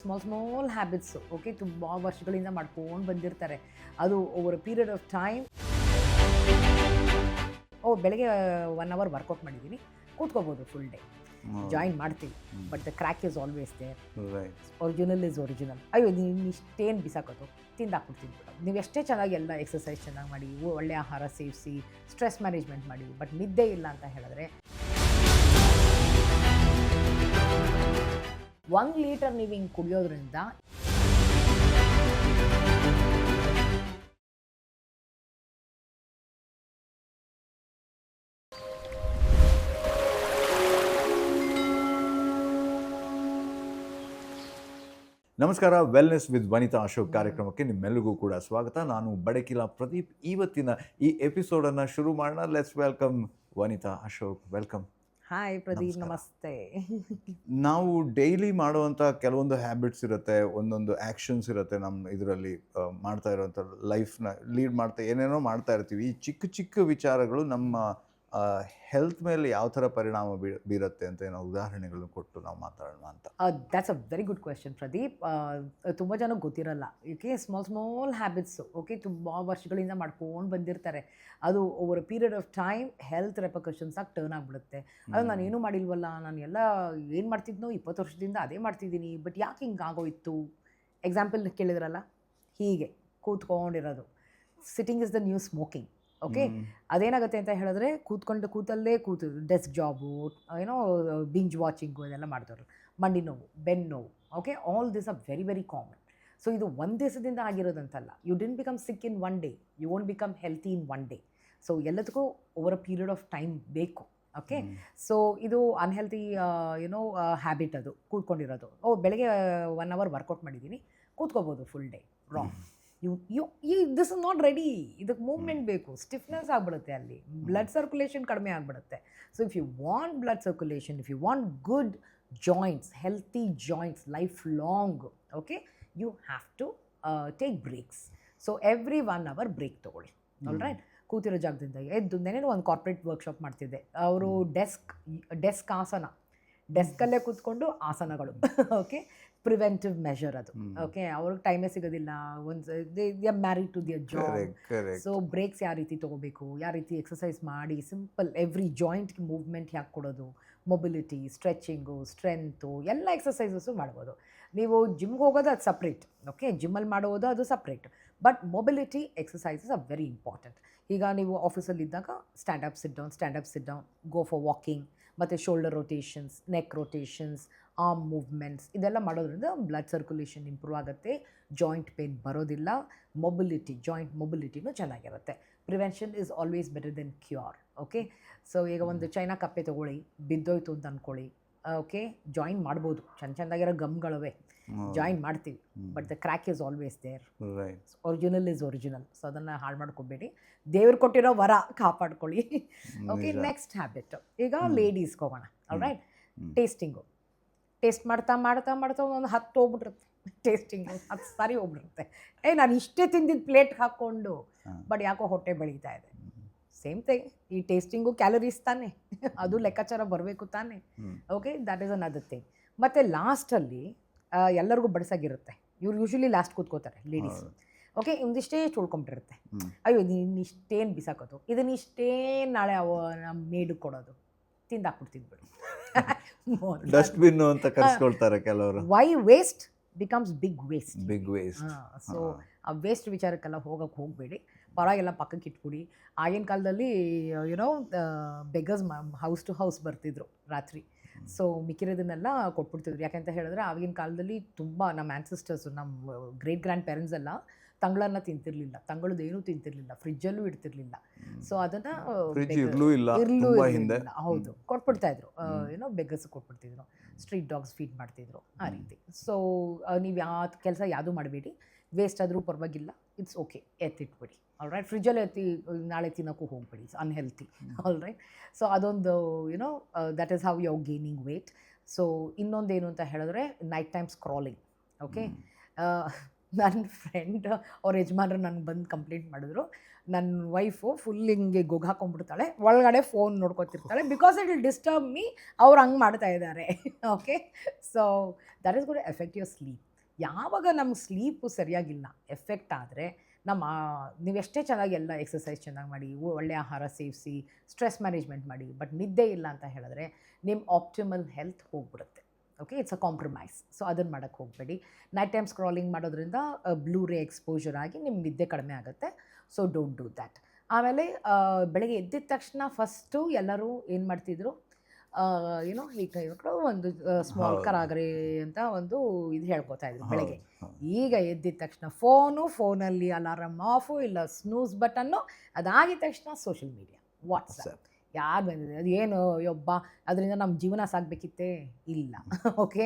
Small habits okay ತುಂಬ ವರ್ಷಗಳಿಂದ ಮಾಡ್ಕೊಂಡು ಬಂದಿರ್ತಾರೆ. ಅದು over a period of time ಬೆಳಗ್ಗೆ 1 ಅವರ್ ವರ್ಕೌಟ್ ಮಾಡಿದ್ದೀನಿ, ಕೂತ್ಕೋಬೋದು ಫುಲ್ ಡೇ, ಜಾಯಿನ್ ಮಾಡ್ತೀವಿ. But the crack is always there. Original is original. ಅಯ್ಯೋ ನೀನು ಇಷ್ಟೇನು ಬಿಸಾಕೋದು, ತಿಂದಾಕ್ಬಿಡ್ತೀನಿ ಬಿಡು. ನೀವು ಎಷ್ಟೇ ಚೆನ್ನಾಗಿ ಎಲ್ಲ ಎಕ್ಸಸೈಸ್ ಚೆನ್ನಾಗಿ ಮಾಡಿ, ಒಳ್ಳೆ ಆಹಾರ ಸೇವಿಸಿ, ಸ್ಟ್ರೆಸ್ ಮ್ಯಾನೇಜ್ಮೆಂಟ್ ಮಾಡಿ, ಬಟ್ ನಿದ್ದೆ ಇಲ್ಲ ಅಂತ ಹೇಳಿದ್ರೆ 1 ಲೀಟರ್ ನೀವು ಹಿಂಗೆ ಕುಡಿಯೋದ್ರಿಂದ ನಮಸ್ಕಾರ. ವೆಲ್ನೆಸ್ ವಿತ್ ವನಿತಾ ಅಶೋಕ್ ಕಾರ್ಯಕ್ರಮಕ್ಕೆ ನಿಮ್ಮೆಲ್ಲರಿಗೂ ಕೂಡ ಸ್ವಾಗತ. ನಾನು ಬಡಕಿಲಾ ಪ್ರದೀಪ್. ಇವತ್ತಿನ ಈ ಎಪಿಸೋಡನ್ನು ಶುರು ಮಾಡೋಣ. Let's welcome Vanita Ashok. Welcome. Hi Pradeep, ನಮಸ್ತೆ. ನಾವು ಡೈಲಿ ಮಾಡುವಂಥ ಕೆಲವೊಂದು ಹ್ಯಾಬಿಟ್ಸ್ ಇರುತ್ತೆ, ಒಂದೊಂದು ಆ್ಯಕ್ಷನ್ಸ್ ಇರುತ್ತೆ ನಮ್ಮ ಇದರಲ್ಲಿ ಮಾಡ್ತಾ ಇರೋವಂಥ ಲೈಫ್ನ ಲೀಡ್ ಮಾಡ್ತಾ ಏನೇನೋ ಮಾಡ್ತಾ ಇರ್ತೀವಿ. ಈ ಚಿಕ್ಕ ಚಿಕ್ಕ ವಿಚಾರಗಳು ನಮ್ಮ ಹೆಲ್ತ್ ಮೇಲೆ ಯಾವ ಥರ ಪರಿಣಾಮ ಬೀರುತ್ತೆ ಅಂತ ಏನೋ ಉದಾಹರಣೆಗಳನ್ನು ಕೊಟ್ಟು ನಾವು ಮಾತಾಡೋಣ ಅಂತ. That's a very good question Pradeep. ತುಂಬ ಜನಕ್ಕೆ ಗೊತ್ತಿರಲ್ಲ. ಏಕೆ ಸ್ಮಾಲ್ ಹ್ಯಾಬಿಟ್ಸು ಓಕೆ ತುಂಬ ವರ್ಷಗಳಿಂದ ಮಾಡ್ಕೊಂಡು ಬಂದಿರ್ತಾರೆ. ಅದು over a period of time health repercussions ಆಗಿ ಟರ್ನ್ ಆಗಿಬಿಡುತ್ತೆ. ಅದು ನಾನು ಏನೂ ಮಾಡಿಲ್ವಲ್ಲ, ನಾನು ಎಲ್ಲ ಏನು ಮಾಡ್ತಿದ್ನೋ 20 ವರ್ಷದಿಂದ ಅದೇ ಮಾಡ್ತಿದ್ದೀನಿ, ಬಟ್ ಯಾಕೆ ಹಿಂಗೆ ಆಗೋಯ್ತು? ಎಕ್ಸಾಂಪಲ್ ಕೇಳಿದ್ರಲ್ಲ, ಹೀಗೆ ಕೂತ್ಕೊಂಡಿರೋದು, sitting is the new smoking. Okay, ಅದೇನಾಗುತ್ತೆ ಅಂತ ಹೇಳಿದ್ರೆ ಕೂತಲ್ಲೇ ಡೆಸ್ಕ್ ಜಾಬು, ಏನೋ ಬಿಂಜ್ ವಾಚಿಂಗು ಇದೆಲ್ಲ ಮಾಡ್ತಾರೆ. ಮಂಡಿ ನೋವು, ಬೆನ್ನು ನೋವು, okay, all this are very very common. So ಇದು ಒಂದು ದಿವಸದಿಂದ ಆಗಿರೋದಂತಲ್ಲ. You didn't become sick in 1 day, you won't become healthy in 1 day. So ಎಲ್ಲದಕ್ಕೂ over a period of time ಬೇಕು. ಓಕೆ, ಸೊ ಇದು ಅನ್ಹೆಲ್ತಿ ಹ್ಯಾಬಿಟ್. ಅದು ಕೂತ್ಕೊಂಡಿರೋದು. ಬೆಳಗ್ಗೆ 1 ಅವರ್ ವರ್ಕೌಟ್ ಮಾಡಿದ್ದೀನಿ, ಕೂತ್ಕೋಬೋದು full day. Wrong. This is not ready. ಇದಕ್ಕೆ movement ಬೇಕು. ಸ್ಟಿಫ್ನೆಸ್ ಆಗಿಬಿಡುತ್ತೆ, ಅಲ್ಲಿ ಬ್ಲಡ್ ಸರ್ಕ್ಯುಲೇಷನ್ ಕಡಿಮೆ ಆಗಿಬಿಡುತ್ತೆ. So if you want blood circulation, if you want good joints, healthy joints life long, okay, you have to take breaks. So every 1 hour break ತೊಗೊಳ್ಳಿ. All right. ಕೂತಿರೋ ಜಾಗದಿಂದ ಎದ್ದು, ನೆನೇನು ಒಂದು ಕಾರ್ಪೊರೇಟ್ ವರ್ಕ್ಶಾಪ್ ಮಾಡ್ತಿದ್ದೆ. ಅವರು desk ಆಸನ, ಡೆಸ್ಕಲ್ಲೇ ಕೂತ್ಕೊಂಡು ಆಸನಗಳು. ಓಕೆ, ಪ್ರಿವೆಂಟಿವ್ ಮೆಷರ್ ಅದು. ಓಕೆ, ಅವ್ರಿಗೆ ಟೈಮೇ ಸಿಗೋದಿಲ್ಲ. They are married to their job. So breaks ಯಾವ ರೀತಿ ತೊಗೋಬೇಕು, ಯಾವ ರೀತಿ ಎಕ್ಸಸೈಸ್ ಮಾಡಿ, ಸಿಂಪಲ್ ಎವ್ರಿ ಜಾಯಿಂಟ್ಗೆ ಮೂವ್ಮೆಂಟ್ ಯಾಕೆ ಕೊಡೋದು, ಮೊಬಿಲಿಟಿ, ಸ್ಟ್ರೆಚಿಂಗು, ಸ್ಟ್ರೆಂತು, ಎಲ್ಲ ಎಕ್ಸಸೈಸಸ್ಸು ಮಾಡ್ಬೋದು. ನೀವು ಜಿಮ್ಗೆ ಹೋಗೋದು ಅದು ಸಪ್ರೇಟ್. ಓಕೆ, ಜಿಮ್ಮಲ್ಲಿ ಮಾಡೋದು ಅದು separate. But mobility exercises are very important. ಈಗ ನೀವು ಆಫೀಸಲ್ಲಿದ್ದಾಗ stand up sit down, go for walking, ಮತ್ತು shoulder rotations, neck rotations, arm movements, ಇದೆಲ್ಲ ಮಾಡೋದ್ರಿಂದ ಬ್ಲಡ್ ಸರ್ಕ್ಯುಲೇಷನ್ ಇಂಪ್ರೂವ್ ಆಗುತ್ತೆ, ಜಾಯಿಂಟ್ ಪೇನ್ ಬರೋದಿಲ್ಲ, ಮೊಬಿಲಿಟಿ, ಜಾಯಿಂಟ್ ಮೊಬಿಲಿಟಿನೂ ಚೆನ್ನಾಗಿರುತ್ತೆ. Prevention is always better than cure. Okay, so ಈಗ ಒಂದು ಚೈನಾ ಕಪ್ಪೆ ತೊಗೊಳ್ಳಿ, ಬಿದ್ದೋಯ್ತು ಅಂತ ಅಂದ್ಕೊಳ್ಳಿ, ಓಕೆ, ಜಾಯಿನ್ ಮಾಡ್ಬೋದು. ಚೆಂದಾಗಿರೋ ಗಮ್ಗಳವೆ, ಜಾಯಿನ್ ಮಾಡ್ತೀವಿ. But the crack is always there. Original is original. So ಅದನ್ನು ಹಾಳು ಮಾಡ್ಕೊಬೇಡಿ. ದೇವ್ರು ಕೊಟ್ಟಿರೋ ವರ ಕಾಪಾಡ್ಕೊಳ್ಳಿ. Okay, next habit. ಈಗ ಲೇಡೀಸ್ಗೆ ಹೋಗೋಣ. All right. ಟೇಸ್ಟಿಂಗು. ಟೇಸ್ಟ್ ಮಾಡ್ತಾ ಒಂದು 10 ಹೋಗ್ಬಿಟ್ಟಿರುತ್ತೆ. ಟೇಸ್ಟಿಂಗು 10 ಸಾರಿ ಹೋಗ್ಬಿಟ್ಟಿರುತ್ತೆ. ನಾನು ಇಷ್ಟೇ ತಿಂದಿದ್ದು ಪ್ಲೇಟ್ಗೆ ಹಾಕ್ಕೊಂಡು, ಬಟ್ ಯಾಕೋ ಹೊಟ್ಟೆ ಬೆಳೀತಾ ಇದೆ. ಸೇಮ್ ಥಿಂಗ್, ಈ ಟೇಸ್ಟಿಂಗು ಕ್ಯಾಲರೀಸ್ ತಾನೇ, ಅದು ಲೆಕ್ಕಾಚಾರ ಬರಬೇಕು ತಾನೇ. Okay, that is another thing. ಮತ್ತು ಲಾಸ್ಟಲ್ಲಿ ಎಲ್ಲರಿಗೂ ಬಡಿಸಾಗಿರುತ್ತೆ. ಇವ್ರು ಯೂಶ್ವಲಿ ಲಾಸ್ಟ್ ಕೂತ್ಕೋತಾರೆ ಲೇಡೀಸ್. ಓಕೆ, ಒಂದಿಷ್ಟೇ ಚುಳ್ಕೊಂಬಿಟ್ಟಿರುತ್ತೆ. ಅಯ್ಯೋ ನೀನು ಇಷ್ಟೇನು ಬಿಸಾಕೋದು, ಇದನ್ನ ಇಷ್ಟೇನು ನಾಳೆ ನಮ್ಮ ಮೇಡಿಗೆ ಕೊಡೋದು, ತಿಂದಾಕ್ಬಿಡ್ತೀನಿ ಬಿಡು. ಡಸ್ಟ್ಬಿನ್ ಅಂತ ಕರೆಸ್ಕೊಳ್ತಾರೆ ಕೆಲವರು. Why waste becomes big waste. So ಆ ವೇಸ್ಟ್ ವಿಚಾರಕ್ಕೆಲ್ಲ ಹೋಗಬೇಡಿ. ಪರವಾಗಿಲ್ಲ, ಪಕ್ಕಕ್ಕೆ ಇಟ್ಬಿಡಿ. ಆಗಿನ ಕಾಲದಲ್ಲಿ ಬೆಗರ್ಸ್ ಹೌಸ್ ಟು ಹೌಸ್ ಬರ್ತಿದ್ರು ರಾತ್ರಿ. ಸೊ ಮಿಕ್ಕಿರೋದನ್ನೆಲ್ಲ ಕೊಟ್ಬಿಡ್ತಿದ್ರು. ಯಾಕೆಂತ ಹೇಳಿದ್ರೆ ಆಗಿನ ಕಾಲದಲ್ಲಿ ತುಂಬ ನಮ್ಮ ಆ್ಯನ್ಸಿಸ್ಟರ್ಸು, ನಮ್ಮ ಗ್ರೇಟ್ ಗ್ರ್ಯಾಂಡ್ ಪೇರೆಂಟ್ಸ್ ಎಲ್ಲ ತಂಗಳನ್ನ ತಿಂತಿರ್ಲಿಲ್ಲ, ತಂಗಳದ್ದೇನೂ ತಿಂತಿರ್ಲಿಲ್ಲ, ಫ್ರಿಜ್ಜಲ್ಲೂ ಇಡ್ತಿರ್ಲಿಲ್ಲ. ಸೊ ಅದನ್ನು ಹೌದು ಕೊಟ್ಬಿಡ್ತಾಯಿದ್ರು. ಬೆಗರ್ಸ್ ಕೊಟ್ಬಿಡ್ತಿದ್ರು, ಸ್ಟ್ರೀಟ್ ಡಾಗ್ಸ್ ಫೀಡ್ ಮಾಡ್ತಿದ್ರು, ಆ ರೀತಿ. ಸೊ ನೀವು ಕೆಲಸ ಯಾವುದೂ ಮಾಡಬೇಡಿ. ವೇಸ್ಟ್ ಆದರೂ ಪರವಾಗಿಲ್ಲ, ಇಟ್ಸ್ ಓಕೆ, ಎತ್ತಿಟ್ಬಿಡಿ. All right. ಫ್ರಿಜ್ಜಲ್ಲಿ ನಾಳೆ ತಿನ್ನೋಕ್ಕೂ ಹೋಗ್ಬೇಡಿ, it's unhealthy. All right. So ಅದೊಂದು that is how you are gaining weight. So ಇನ್ನೊಂದೇನು ಅಂತ ಹೇಳಿದ್ರೆ ನೈಟ್ ಟೈಮ್ ಸ್ಕ್ರಾಲಿಂಗ್. ಓಕೆ, ನನ್ನ ಫ್ರೆಂಡ್ ಅವ್ರ ಯಜಮಾನ್ರು ನನಗೆ ಬಂದು ಕಂಪ್ಲೇಂಟ್ ಮಾಡಿದ್ರು, ನನ್ನ ವೈಫು ಫುಲ್ ಹಿಂಗೆ ಗೊಗ್ ಹಾಕೊಂಡ್ಬಿಡ್ತಾಳೆ, ಒಳಗಡೆ ಫೋನ್ ನೋಡ್ಕೊತಿರ್ತಾಳೆ, because it will disturb me. ಅವ್ರು ಹಂಗೆ ಮಾಡ್ತಾ ಇದ್ದಾರೆ. Okay, so that is good effect your sleep. ಯಾವಾಗ ನಮ್ಗೆ ಸ್ಲೀಪು ಸರಿಯಾಗಿಲ್ಲ ಎಫೆಕ್ಟ್ ಆದರೆ ನಮ್ಮ ನೀವೆಷ್ಟೇ ಚೆನ್ನಾಗಿ ಎಲ್ಲ ಎಕ್ಸಸೈಸ್ ಚೆನ್ನಾಗಿ ಮಾಡಿ ಒಳ್ಳೆಯ ಆಹಾರ ಸೇವಿಸಿ ಸ್ಟ್ರೆಸ್ ಮ್ಯಾನೇಜ್ಮೆಂಟ್ ಮಾಡಿ ಬಟ್ ನಿದ್ದೆ ಇಲ್ಲ ಅಂತ ಹೇಳಿದ್ರೆ ನಿಮ್ಮ ಆಪ್ಟಿಮಲ್ ಹೆಲ್ತ್ ಹೋಗ್ಬಿಡುತ್ತೆ. Okay, it's a compromise. So ಅದನ್ನು ಮಾಡೋಕ್ಕೆ ಹೋಗಬೇಡಿ. ನೈಟ್ ಟೈಮ್ ಸ್ಕ್ರಾಲಿಂಗ್ ಮಾಡೋದ್ರಿಂದ ಬ್ಲೂ ರೇ ಎಕ್ಸ್ಪೋಜರ್ ಆಗಿ ನಿಮ್ಮ ನಿದ್ದೆ ಕಡಿಮೆ ಆಗುತ್ತೆ. So don't do that. ಆಮೇಲೆ ಬೆಳಗ್ಗೆ ಎದ್ದಿದ ತಕ್ಷಣ ಫಸ್ಟು ಎಲ್ಲರೂ ಏನು ಮಾಡ್ತಿದ್ರು, ಏನೋ ಈಗ ಒಂದು ಸ್ಮಾಲ್ ಕರಾಗರೆ ಅಂತ ಒಂದು ಇದು ಹೇಳ್ಕೊತಾ ಇದ್ರು ಬೆಳಗ್ಗೆ. ಈಗ ಎದ್ದಿದ ತಕ್ಷಣ ಫೋನಲ್ಲಿ ಅಲಾರಮ್ ಆಫು, ಇಲ್ಲ ಸ್ನೂಸ್ ಬಟನ್ನು, ಅದಾಗಿದ ತಕ್ಷಣ ಸೋಷಿಯಲ್ ಮೀಡಿಯಾ, ವಾಟ್ಸಪ್, ಯಾರು ಬಂದಿದೆ ಅದು ಏನು ಯೊಬ್ಬ ಅದರಿಂದ ನಮ್ಮ ಜೀವನ ಸಾಗಬೇಕಿತ್ತೇ ಇಲ್ಲ. ಓಕೆ,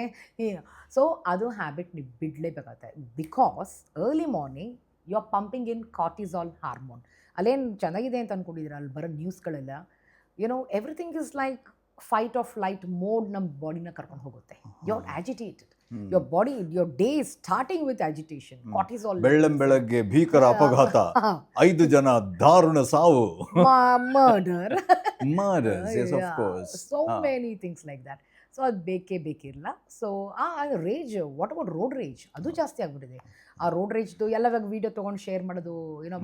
ಸೊ ಅದು ಹ್ಯಾಬಿಟ್ ನೀವು ಬಿಡಲೇಬೇಕಾಗುತ್ತೆ. Because early morning you are pumping in cortisol hormone. ಅಲ್ಲೇನು ಚೆನ್ನಾಗಿದೆ ಅಂತ ಅಂದ್ಕೊಂಡಿದ್ದೀರ, ಅಲ್ಲಿ ಬರೋ ನ್ಯೂಸ್ಗಳೆಲ್ಲ everything is like fight of flight mode ನಮ್ಮ ಬಾಡಿನ ಕರ್ಕೊಂಡು ಹೋಗುತ್ತೆ. You are agitated, your body, your day starting with agitation. Cortisol ಬೆಳಗ್ಗೆ ಭೀಕರ ಅಪಘಾತ, 5 ಜನ ದಾರುಣ ಸಾವು, murder, yes of course, so many things like that. So ಅದು ಬೇಕಿರಲ್ಲ. So rage, what about road rage, ಅದು ಜಾಸ್ತಿ ಆಗಿಬಿಟ್ಟಿದೆ. ಆ ರೋಡ್ ರೇಜ್ದು ಎಲ್ಲವಾಗ ವೀಡಿಯೋ ತೊಗೊಂಡು ಶೇರ್ ಮಾಡೋದು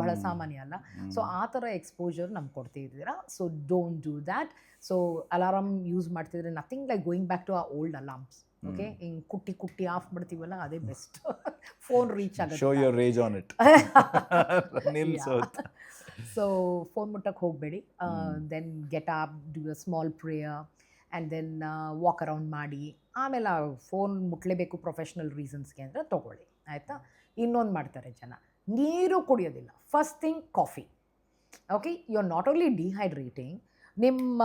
ಬಹಳ ಸಾಮಾನ್ಯ ಅಲ್ಲ. ಸೊ ಆ ಥರ ಎಕ್ಸ್ಪೋಜರ್ ನಮ್ಗೆ ಕೊಡ್ತಿದ್ದೀರಾ. So don't do that. So alarm use ಮಾಡ್ತಿದ್ರೆ nothing like going back to ಆ ಓಲ್ಡ್ ಅಲಾರ್ಮ್ಸ್. ಓಕೆ, ಹಿಂಗೆ ಕುಟ್ಟಿ ಆಫ್ ಮಾಡ್ತೀವಲ್ಲ, ಅದೇ ಬೆಸ್ಟ್. ಫೋನ್ ರೀಚ್ ಆಗುತ್ತೆ. Show your rage on it. So phone ಮುಟ್ಟಕ್ಕೆ ಹೋಗಬೇಡಿ. Then get up, do a small prayer and then walk around ಮಾಡಿ. ಆಮೇಲೆ ಫೋನ್ ಮುಟ್ಲೇಬೇಕು ಪ್ರೊಫೆಷ್ನಲ್ ರೀಸನ್ಸ್ಗೆ ಅಂದರೆ ತೊಗೊಳ್ಳಿ, ಆಯಿತಾ. ಇನ್ನೊಂದು ಮಾಡ್ತಾರೆ ಜನ, ನೀರು ಕುಡಿಯೋದಿಲ್ಲ. First thing coffee. Okay, you are not only dehydrating, ನಿಮ್ಮ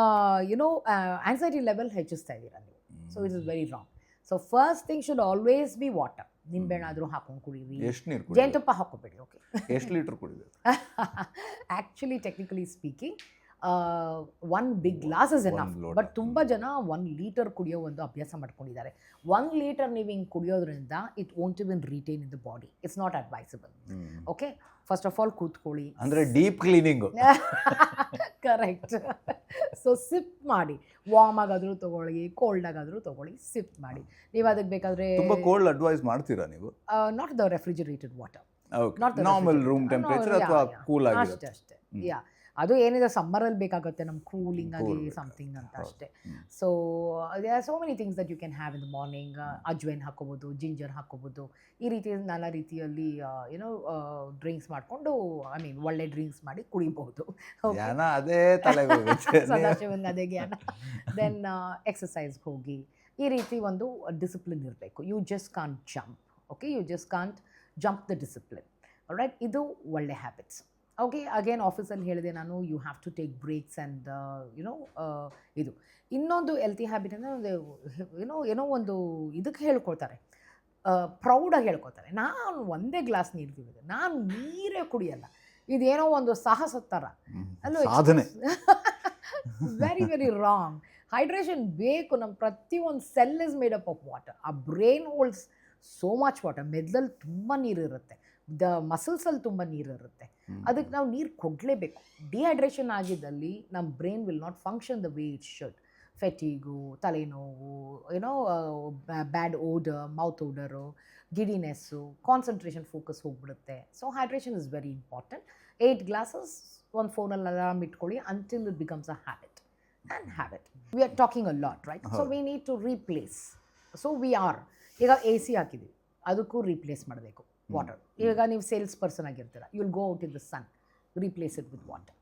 ಆನ್ಸೈಟಿ ಲೆವೆಲ್ ಹೆಚ್ಚಿಸ್ತಾ ಇದ್ದೀರಾ ನೀವು. So it is very wrong. So first thing should always be water. ನಿಂಬೆಹಣ್ಣಾದರೂ ಹಾಕೊಂಡು ಕುಡೀರಿ, ಎಷ್ಟು ನೀರು, ಜೇನುತುಪ್ಪ ಹಾಕೋಬೇಡಿ. ಓಕೆ, ಎಷ್ಟು ಲೀಟ್ರ್ ಕುಡಿಬೇಕು? Actually technically speaking 1 big glass is enough. But ತುಂಬ ಜನ 1 ಲೀಟರ್ ಕುಡಿಯೋ ಒಂದು ಅಭ್ಯಾಸ ಮಾಡ್ಕೊಂಡಿದ್ದಾರೆ. 1 ಲೀಟರ್ ನೀವು ಹಿಂಗೆ ಕುಡಿಯೋದ್ರಿಂದ it won't even retain in the body. It's not advisable. Okay, first of all ಕೂತ್ಕೊಳ್ಳಿ, ಅಂದರೆ deep cleaning. Correct. So sip ಮಾಡಿ, ವಾರ್ಮ್ ಆಗಾದರೂ ತೊಗೊಳ್ಳಿ, ಕೋಲ್ಡ್ ಆಗಾದರೂ ತೊಗೊಳ್ಳಿ, ಸಿಪ್ ಮಾಡಿ. ನೀವು ಅದಕ್ಕೆ ಬೇಕಾದರೆ ತುಂಬ ಕೋಲ್ಡ್ ಅಡ್ವೈಸ್ ಮಾಡ್ತೀರಾ ನೀವು? Not the refrigerated water, normal room temperature ಅಥವಾ ಕೂಲ್ ಆಗಿರುತ್ತೆ ಅಷ್ಟೇ. ಯಾ, ಅದು ಏನಿದೆ ಸಮ್ಮರಲ್ಲಿ ಬೇಕಾಗುತ್ತೆ ನಮ್ಗೆ ಕೂಲಿಂಗ್ ಆಗಿ ಸಮಥಿಂಗ್ ಅಂತ ಅಷ್ಟೇ. So they are so many things that you can have in the morning. Ajwain ಹಾಕೋಬೋದು, ಜಿಂಜರ್ ಹಾಕೋಬೋದು. ಈ ರೀತಿ ನಾನಾ ರೀತಿಯಲ್ಲಿ ಡ್ರಿಂಕ್ಸ್ ಮಾಡಿಕೊಂಡು, ಐ ಮೀನ್ ಒಳ್ಳೆ ಡ್ರಿಂಕ್ಸ್ ಮಾಡಿ ಕುಡಿಬಹುದು. ಅದೇ ತಲೆಗೆ ಸದಾಶಿವನ್ ಅದೇ ಜ್ಞಾನ. ದೆನ್ ಎಕ್ಸಸೈಸ್ಗೆ ಹೋಗಿ, ಈ ರೀತಿ ಒಂದು ಡಿಸಿಪ್ಲಿನ್ ಇರಬೇಕು. You just can't jump. Okay, you just can't jump the discipline. Right, ಇದು ಒಳ್ಳೆ ಹ್ಯಾಬಿಟ್ಸ್. ಓಕೆ, ಅಗೇನ್ ಆಫೀಸಲ್ಲಿ ಹೇಳಿದೆ ನಾನು, you have to take breaks and ಇದು. ಇನ್ನೊಂದು ಹೆಲ್ತಿ ಹ್ಯಾಬಿಟ್ ಅಂದರೆ ಏನೋ ಒಂದು ಇದಕ್ಕೆ ಹೇಳ್ಕೊಳ್ತಾರೆ, ಪ್ರೌಡಾಗಿ ಹೇಳ್ಕೊತಾರೆ, ನಾನು ಒಂದೇ ಗ್ಲಾಸ್ ನೀರು ಕುಡಿಯೋದು, ನಾನು ನೀರೇ ಕುಡಿಯಲ್ಲ. ಇದೇನೋ ಒಂದು ಸಾಹಸದ ಥರ ಅಲ್ವ? Very very wrong. ಹೈಡ್ರೇಷನ್ ಬೇಕು. ನಮ್ಮ ಪ್ರತಿಯೊಂದು cell is made up of water. ಆ brain holds so much water. ಮೆದ್ಲಲ್ಲಿ ತುಂಬ ನೀರಿರುತ್ತೆ, ದ ಮಸಲ್ಸಲ್ಲಿ ತುಂಬ ನೀರಿರುತ್ತೆ. ಅದಕ್ಕೆ ನಾವು ನೀರು ಕೊಡಲೇಬೇಕು. ಡಿಹೈಡ್ರೇಷನ್ ಆಗಿದ್ದಲ್ಲಿ ನಮ್ಮ brain will not function the way it should. Fatigue, ತಲೆನೋವು, bad odour, mouth odour, giddiness, concentration, focus ಹೋಗ್ಬಿಡುತ್ತೆ. So hydration is very important. 8 glasses, ಒಂದು ಫೋನಲ್ಲಿ ಅಲಾರ್ಮ್ ಇಟ್ಕೊಳ್ಳಿ until it becomes a habit. And habit, we are talking a lot, right? So we need to replace. So we are ಈಗ AC ಹಾಕಿದ್ದೀವಿ, ಅದಕ್ಕೂ replace ಮಾಡಬೇಕು water. ಈಗ ನೀವು sales person ಆಗಿರ್ತೀರ, you will go out in the sun, replace it with water.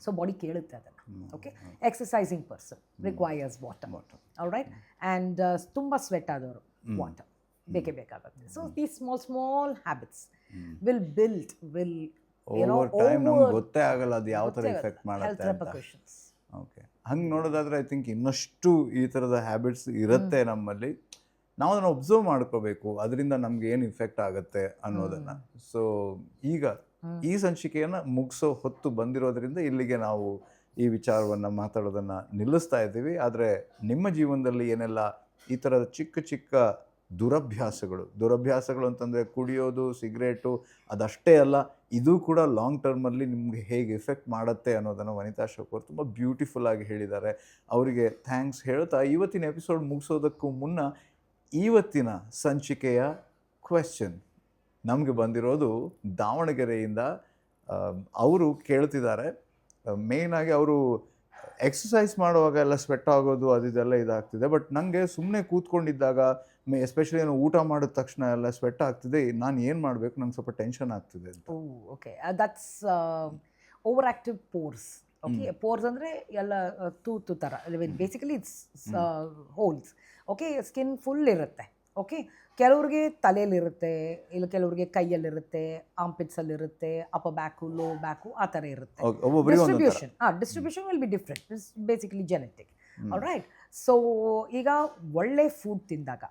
So body ಕೇಳುತ್ತೆ ಅದನ್ನು. Okay, exercising person requires water. All right. And ತುಂಬ ಸ್ವೆಟ್ ಆದವರು ವಾಟರ್ ಬೇಕೇ ಬೇಕಾಗುತ್ತೆ. So these small habits will build, will over time ನಮ್ಗೆ ಗೊತ್ತೇ ಆಗಲ್ಲ ಅದು ಯಾವ ಥರ ಎಫೆಕ್ಟ್ ಮಾಡುತ್ತೆ ಅಂತ. ಓಕೆ, ಹಂಗೆ ನೋಡೋದಾದ್ರೆ ಐ ಥಿಂಕ್ ಇನ್ನಷ್ಟು ಈ ಥರದ ಹ್ಯಾಬಿಟ್ಸ್ ಇರುತ್ತೆ ನಮ್ಮಲ್ಲಿ. ನಾವು ಅದನ್ನು ಒಬ್ಸರ್ವ್ ಮಾಡ್ಕೋಬೇಕು, ಅದರಿಂದ ನಮ್ಗೆ ಏನು ಇಫೆಕ್ಟ್ ಆಗುತ್ತೆ ಅನ್ನೋದನ್ನು. ಸೊ ಈಗ ಈ ಸಂಚಿಕೆಯನ್ನು ಮುಗಿಸೋ ಹೊತ್ತು ಬಂದಿರೋದ್ರಿಂದ ಇಲ್ಲಿಗೆ ನಾವು ಈ ವಿಚಾರವನ್ನು ಮಾತಾಡೋದನ್ನು ನಿಲ್ಲಿಸ್ತಾ ಇದ್ದೀವಿ. ಆದರೆ ನಿಮ್ಮ ಜೀವನದಲ್ಲಿ ಏನೆಲ್ಲ ಈ ಥರದ ಚಿಕ್ಕ ಚಿಕ್ಕ ದುರಭ್ಯಾಸಗಳು ಅಂತಂದರೆ ಕುಡಿಯೋದು, ಸಿಗರೇಟು, ಅದಷ್ಟೇ ಅಲ್ಲ, ಇದು ಕೂಡ ಲಾಂಗ್ ಟರ್ಮಲ್ಲಿ ನಿಮಗೆ ಹೇಗೆ ಎಫೆಕ್ಟ್ ಮಾಡುತ್ತೆ ಅನ್ನೋದನ್ನು ವನಿತಾ ಅಶೋಕ್ ಅವರು ತುಂಬ ಬ್ಯೂಟಿಫುಲ್ ಆಗಿ ಹೇಳಿದ್ದಾರೆ. ಅವರಿಗೆ ಥ್ಯಾಂಕ್ಸ್ ಹೇಳ್ತಾ ಇವತ್ತಿನ ಎಪಿಸೋಡ್ ಮುಗಿಸೋದಕ್ಕೂ ಮುನ್ನ ಇವತ್ತಿನ ಸಂಚಿಕೆಯ ಕ್ವೆಶ್ಚನ್ ನಮಗೆ ಬಂದಿರೋದು ದಾವಣಗೆರೆಯಿಂದ. ಅವರು ಕೇಳ್ತಿದ್ದಾರೆ, ಮೇಯ್ನಾಗಿ ಅವರು ಎಕ್ಸಸೈಸ್ ಮಾಡುವಾಗ ಎಲ್ಲ ಸ್ವೆಟ್ ಆಗೋದು ಅದೆಲ್ಲ ಇದಾಗ್ತಿದೆ, ಬಟ್ ನನಗೆ ಸುಮ್ಮನೆ ಕೂತ್ಕೊಂಡಿದ್ದಾಗ ಎಸ್ಪೆಷಲಿ ಏನು ಊಟ ಮಾಡಿದ ತಕ್ಷಣ ಎಲ್ಲ ಸ್ವೆಟ್ ಆಗ್ತಿದೆ, ನಾನು ಏನು ಮಾಡಬೇಕು, ನಂಗೆ ಸ್ವಲ್ಪ ಟೆನ್ಷನ್ ಆಗ್ತಿದೆ ಅಂತ. Okay, that's over active pores. Okay, pores ಅಂದರೆ ಎಲ್ಲ ತೂತು ಥರ, basically it's holes. Okay, skin full ಇರುತ್ತೆ. ಓಕೆ, ಕೆಲವ್ರಿಗೆ ತಲೆಯಲ್ಲಿರುತ್ತೆ, ಇಲ್ಲ ಕೆಲವ್ರಿಗೆ ಕೈಯಲ್ಲಿರುತ್ತೆ, ಆಂಪಿಟ್ಸಲ್ಲಿರುತ್ತೆ, ಅಪ್ಪರ್ ಬ್ಯಾಕು, ಲೋ ಬ್ಯಾಕು, ಆ ಥರ ಇರುತ್ತೆ. Distribution will be different, it's basically genetic. Right. So ಈಗ ಒಳ್ಳೆ ಫುಡ್ ತಿಂದಾಗ,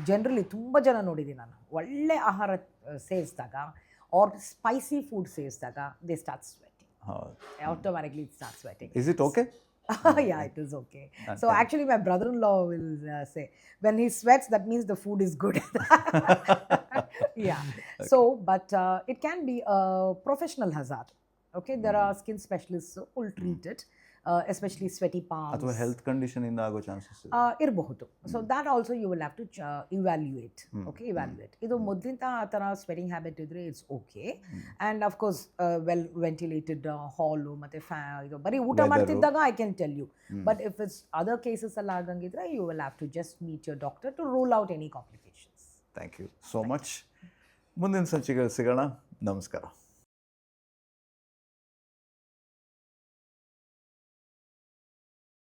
ಜನರಲಿ ತುಂಬ ಜನ ನೋಡಿದ್ದೀನಿ ನಾನು, ಒಳ್ಳೆ ಆಹಾರ ಸೇವಿಸಿದಾಗ ಆರ್ ಸ್ಪೈಸಿ ಫುಡ್ ಸೇವಿಸಿದಾಗ they start sweating. Automatically it starts sweating. Is it okay? Yeah, it is okay. So actually my brother-in-law will say when he sweats that means the food is good. Yeah. Okay. So but it can be a professional hazard. Okay, there are skin specialists who will treat it, especially sweaty palms. ಅಥವಾ health condition ಇಂದ ಆಗೋ chances ಇರಬಹುದು. So that also you will have to evaluate. Okay, evaluate. ಇದು ಮೊದಲಿಂದ ಆ ಥರ sweating habit ಇದ್ದರೆ it's okay. And of course well ventilated hall ಮತ್ತು ಇದು ಬರೀ ಊಟ ಮಾಡ್ತಿದ್ದಾಗ I can tell you. But if it's other cases ಎಲ್ಲ ಆಗಂಗಿದ್ರೆ you will have to just meet your doctor to rule out any complications. Thank you so much. ಮುಂದಿನ ಸಂಚಿಕೆ ಸಿಗೋಣ. ನಮಸ್ಕಾರ.